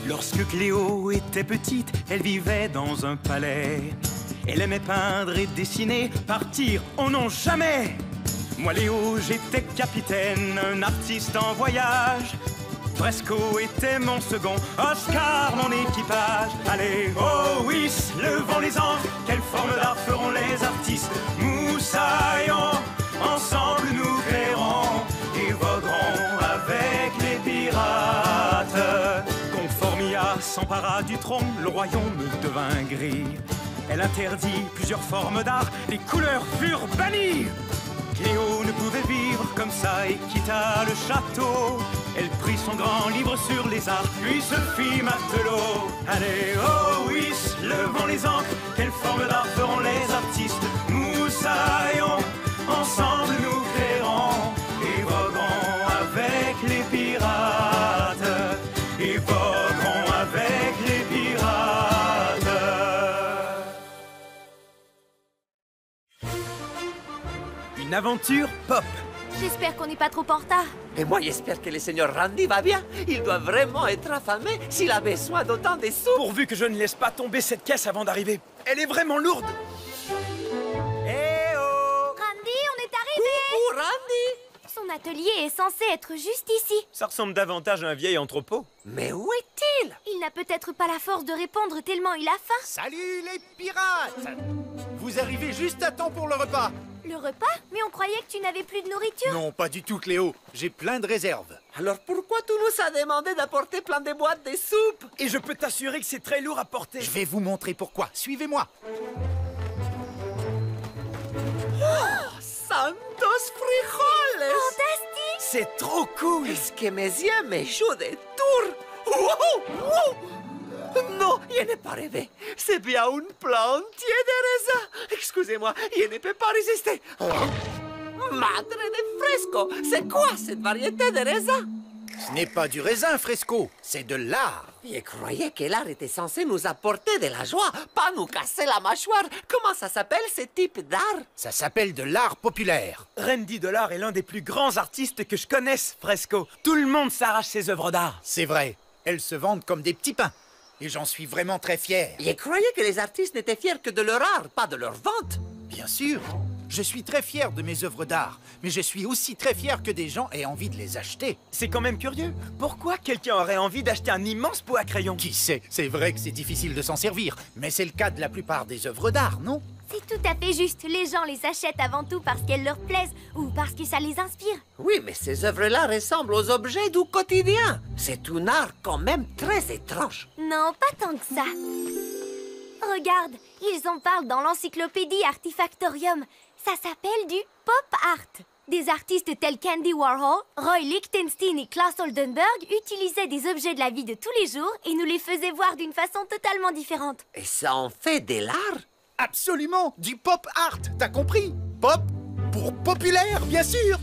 Lorsque Cléo était petite, elle vivait dans un palais. Elle aimait peindre et dessiner, partir, oh non jamais! Moi Léo, j'étais capitaine, un artiste en voyage. Fresco était mon second, Oscar mon équipage. Allez, oh oui, levons les anges, quelle forme d'art feront les artistes? Moussaillons, ensemble nous créerons et voguerons avec les pirates. Conformia s'empara du trône, le royaume devint gris. Elle interdit plusieurs formes d'art, les couleurs furent bannies. Cléo ne pouvait vivre comme ça et quitta le château. Elle prit son grand livre sur les arts, puis se fit matelot. Allez, oh oui, levons les ancres, quelle forme d'art feront les artistes? Moussaillons, ensemble nous créerons et voguerons avec les pirates. Et voguerons avec les pirates. Une aventure pop. J'espère qu'on n'est pas trop en retard. Et moi, j'espère que le seigneur Randy va bien. Il doit vraiment être affamé s'il a besoin d'autant de soupe. Pourvu que je ne laisse pas tomber cette caisse avant d'arriver. Elle est vraiment lourde. Eh oh! Randy, on est arrivé! Coucou, Randy! Son atelier est censé être juste ici. Ça ressemble davantage à un vieil entrepôt. Mais où est-il? Il n'a peut-être pas la force de répondre tellement il a faim. Salut les pirates! Vous arrivez juste à temps pour le repas. Le repas? Mais on croyait que tu n'avais plus de nourriture. Non, pas du tout, Cléo. J'ai plein de réserves. Alors pourquoi tu nous as demandé d'apporter plein de boîtes de soupe? Et je peux t'assurer que c'est très lourd à porter. Je vais vous montrer pourquoi. Suivez-moi. Santos frijoles! Fantastique! C'est trop cool. Est-ce que mes yeux me jouent des tours? Wow! Wow! Non, je n'ai pas rêvé. C'est bien une plante de raisin. Excusez-moi, je ne peux pas résister. Madre de fresco, c'est quoi cette variété de raisin? Ce n'est pas du raisin, Fresco. C'est de l'art. Je croyais que l'art était censé nous apporter de la joie, pas nous casser la mâchoire. Comment ça s'appelle ce type d'art? Ça s'appelle de l'art populaire. Randy Dollar est l'un des plus grands artistes que je connaisse, Fresco. Tout le monde s'arrache ses œuvres d'art. C'est vrai. Elles se vendent comme des petits pains. Et j'en suis vraiment très fier. Je croyais que les artistes n'étaient fiers que de leur art, pas de leur vente. Bien sûr. Je suis très fier de mes œuvres d'art. Mais je suis aussi très fier que des gens aient envie de les acheter. C'est quand même curieux. Pourquoi quelqu'un aurait envie d'acheter un immense pot à crayon? Qui sait? C'est vrai que c'est difficile de s'en servir. Mais c'est le cas de la plupart des œuvres d'art, non? C'est tout à fait juste. Les gens les achètent avant tout parce qu'elles leur plaisent ou parce que ça les inspire. Oui, mais ces œuvres-là ressemblent aux objets du quotidien. C'est un art quand même très étrange. Non, pas tant que ça. Regarde, ils en parlent dans l'encyclopédie Artifactorium. Ça s'appelle du pop art. Des artistes tels qu'Andy Warhol, Roy Lichtenstein et Klaus Oldenburg utilisaient des objets de la vie de tous les jours et nous les faisaient voir d'une façon totalement différente. Et ça en fait de l'art? Absolument! Du pop art, t'as compris? Pop pour populaire, bien sûr!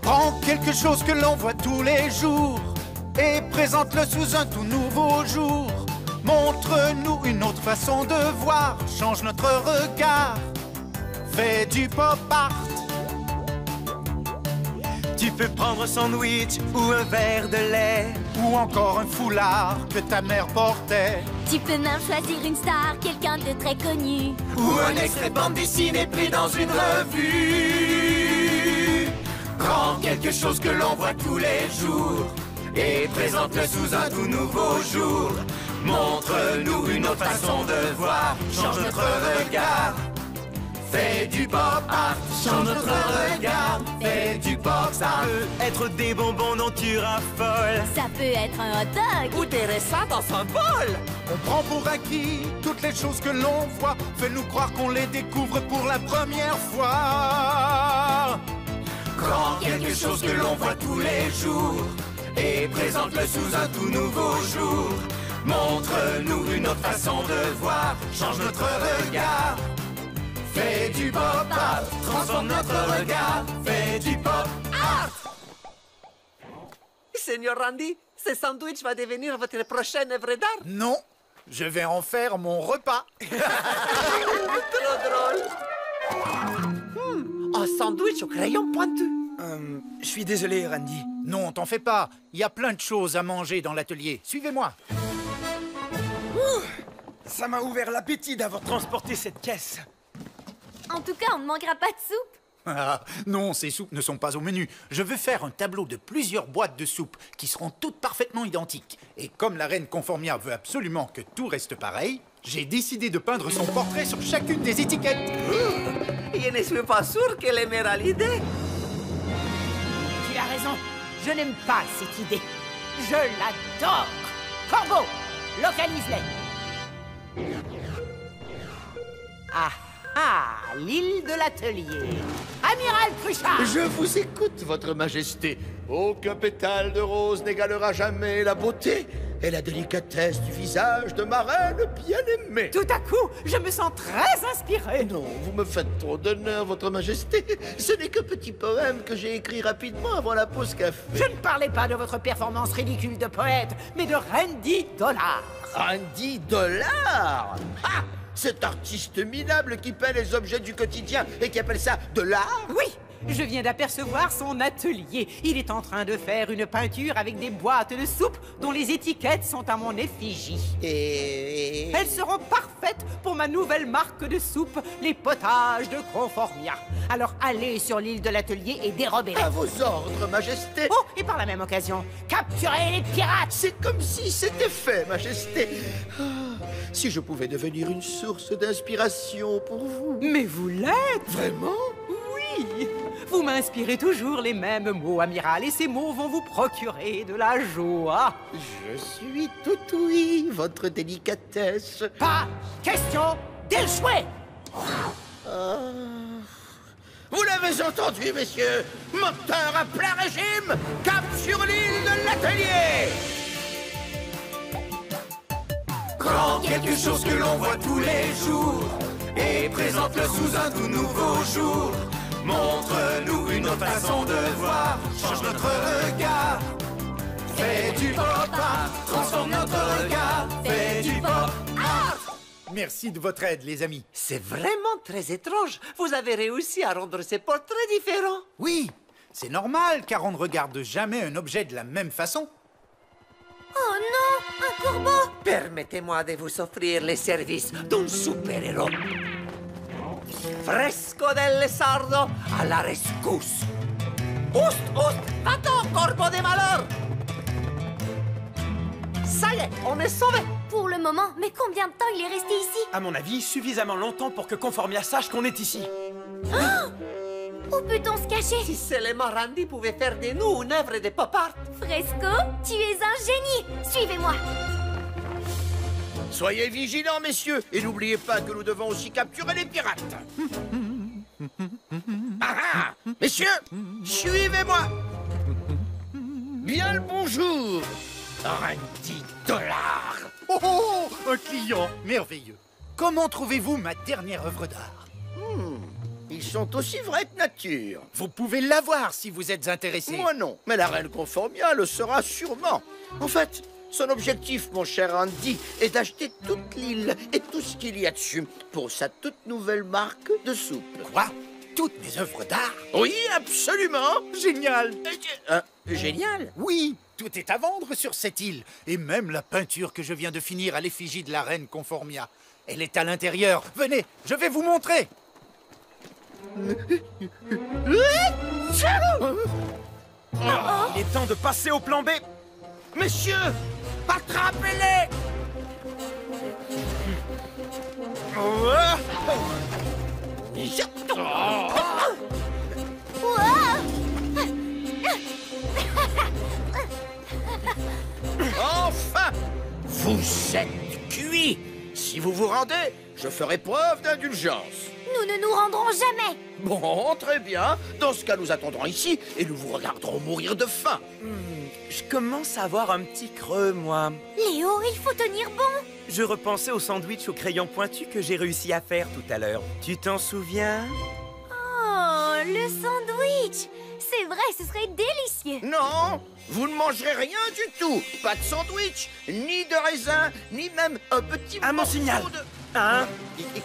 Prends quelque chose que l'on voit tous les jours et présente-le sous un tout nouveau jour. Montre-nous une autre façon de voir, change notre regard. Fais du pop art. Tu peux prendre un sandwich ou un verre de lait. Ou encore un foulard que ta mère portait. Tu peux même choisir une star, quelqu'un de très connu. Ou un extrait bande dessinée pris dans une revue. Prends quelque chose que l'on voit tous les jours et présente-le sous un tout nouveau jour. Montre-nous une autre façon de voir, change notre regard. Fais du pop art, change notre regard. Fais du pop art. Ça peut être des bonbons dont tu raffoles. Ça peut être un hot dog. Ou des raisins dans un bol. On prend pour acquis toutes les choses que l'on voit. Fais-nous croire qu'on les découvre pour la première fois. Prends quelque chose que l'on voit tous les jours et présente-le sous un tout nouveau jour. Montre-nous une autre façon de voir, change notre regard. Fais du pop art, transforme notre regard. Fais du pop art. Seigneur Randy, ce sandwich va devenir votre prochaine œuvre d'art. Non, je vais en faire mon repas. Trop drôle. Un sandwich au crayon pointu. Je suis désolé, Randy. Non, t'en fais pas. Il y a plein de choses à manger dans l'atelier. Suivez-moi. Ça m'a ouvert l'appétit d'avoir transporté cette caisse. En tout cas, on ne manquera pas de soupe. Ah, non, ces soupes ne sont pas au menu. Je veux faire un tableau de plusieurs boîtes de soupe qui seront toutes parfaitement identiques. Et comme la reine Conformia veut absolument que tout reste pareil, j'ai décidé de peindre son portrait sur chacune des étiquettes. Je ne suis pas sûr qu'elle aimera l'idée. Tu as raison, je n'aime pas cette idée. Je l'adore. Corbeau, localise-les. Ah, l'île de l'atelier. Amiral Cruchard. Je vous écoute, votre majesté. Aucun pétale de rose n'égalera jamais la beauté et la délicatesse du visage de ma reine bien-aimée. Tout à coup, je me sens très inspiré. Non, vous me faites trop d'honneur, votre majesté. Ce n'est qu'un petit poème que j'ai écrit rapidement avant la pause café. Je ne parlais pas de votre performance ridicule de poète, mais de Randy Dollar. Randy Dollar. Ah, cet artiste minable qui peint les objets du quotidien et qui appelle ça de l'art. Oui, je viens d'apercevoir son atelier. Il est en train de faire une peinture avec des boîtes de soupe dont les étiquettes sont à mon effigie. Et... Elles seront parfaites pour ma nouvelle marque de soupe, les potages de Conformia. Alors allez sur l'île de l'atelier et dérobez-les. À vos ordres, majesté. Oh, et par la même occasion, capturez les pirates. C'est comme si c'était fait, majesté. Ah, si je pouvais devenir une source d'inspiration pour vous. Mais vous l'êtes. Vraiment? Oui. Vous m'inspirez toujours les mêmes mots, amiral, et ces mots vont vous procurer de la joie. Je suis tout oui, votre délicatesse. Pas question d'échouer. Vous l'avez entendu, messieurs. Moteur à plein régime. Cap sur l'île de l'atelier. Prends quelque chose que l'on voit tous les jours et présente-le sous un tout nouveau jour. Montre-nous une autre façon de voir, change notre regard. Fais du pop art, transforme notre regard. Fais du pop art. Merci de votre aide, les amis. C'est vraiment très étrange. Vous avez réussi à rendre ces portraits différents. Oui, c'est normal, car on ne regarde jamais un objet de la même façon. Oh non, un corbeau! Permettez-moi de vous offrir les services d'un super-héros. Fresco del sardo à la rescousse. Oust, oust, va-t'en, corbeau des malheurs! Ça y est, on est sauvé. Pour le moment, mais combien de temps il est resté ici? À mon avis, suffisamment longtemps pour que Conformia sache qu'on est ici. Où peut-on se cacher? Si seulement Randy pouvait faire de nous une œuvre de pop art. Fresco, tu es un génie! Suivez-moi! Soyez vigilants, messieurs, et n'oubliez pas que nous devons aussi capturer les pirates. Ah, messieurs, suivez-moi. Bien le bonjour, Randy Dollar. Oh, oh, un client merveilleux. Comment trouvez-vous ma dernière œuvre d'art? Ils sont aussi vrais que nature. Vous pouvez l'avoir si vous êtes intéressé. Moi non, mais la reine Conformia le sera sûrement. En fait, son objectif, mon cher Andy, est d'acheter toute l'île et tout ce qu'il y a dessus pour sa toute nouvelle marque de soupe. Quoi? Toutes mes œuvres d'art? Oui, absolument. Génial! Génial. Oui, tout est à vendre sur cette île. Et même la peinture que je viens de finir à l'effigie de la reine Conformia. Elle est à l'intérieur. Venez, je vais vous montrer. Il est temps de passer au plan B. Messieurs, attrapez-les! Enfin, vous êtes cuits. Si vous vous rendez, je ferai preuve d'indulgence. Nous ne nous rendrons jamais! Bon, très bien. Dans ce cas, nous attendrons ici et nous vous regarderons mourir de faim. Je commence à avoir un petit creux, moi. Léo, il faut tenir bon! Je repensais au sandwich au crayon pointu que j'ai réussi à faire tout à l'heure. Tu t'en souviens? Oh, le sandwich! C'est vrai, ce serait délicieux! Non, vous ne mangerez rien du tout. Pas de sandwich, ni de raisin, ni même un petit À mon morceau signal. de... 1,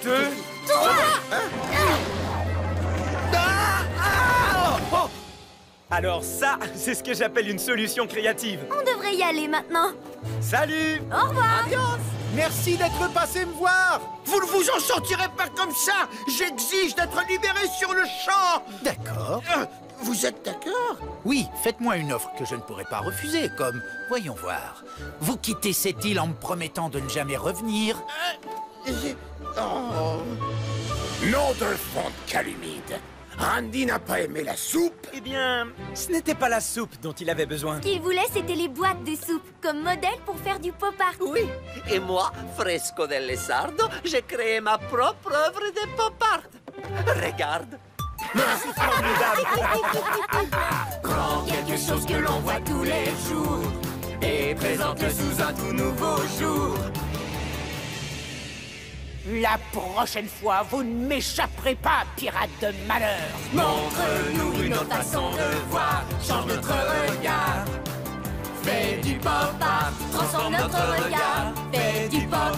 2, Ah, ah, oh. Alors ça, c'est ce que j'appelle une solution créative. On devrait y aller maintenant. Salut! Au revoir. Merci d'être passé me voir. Vous ne vous en sortirez pas comme ça. J'exige d'être libéré sur le champ. D'accord. Vous êtes d'accord? Oui, faites-moi une offre que je ne pourrai pas refuser, comme... Voyons voir. Vous quittez cette île en me promettant de ne jamais revenir. Oh. Nom d'un fond de Calumide. Randy n'a pas aimé la soupe. Eh bien, ce n'était pas la soupe dont il avait besoin. Ce qu'il voulait, c'était les boîtes de soupe, comme modèle pour faire du pop art. Oui, et moi, Fresco del Sardo, j'ai créé ma propre œuvre de pop art. Regarde. Prends quelque chose que l'on voit tous les jours et présente-le sous un tout nouveau jour. La prochaine fois, vous ne m'échapperez pas, pirate de malheur. Montre-nous une autre façon de voir, change notre regard. Fais du pop art, transforme notre regard. Fais du pop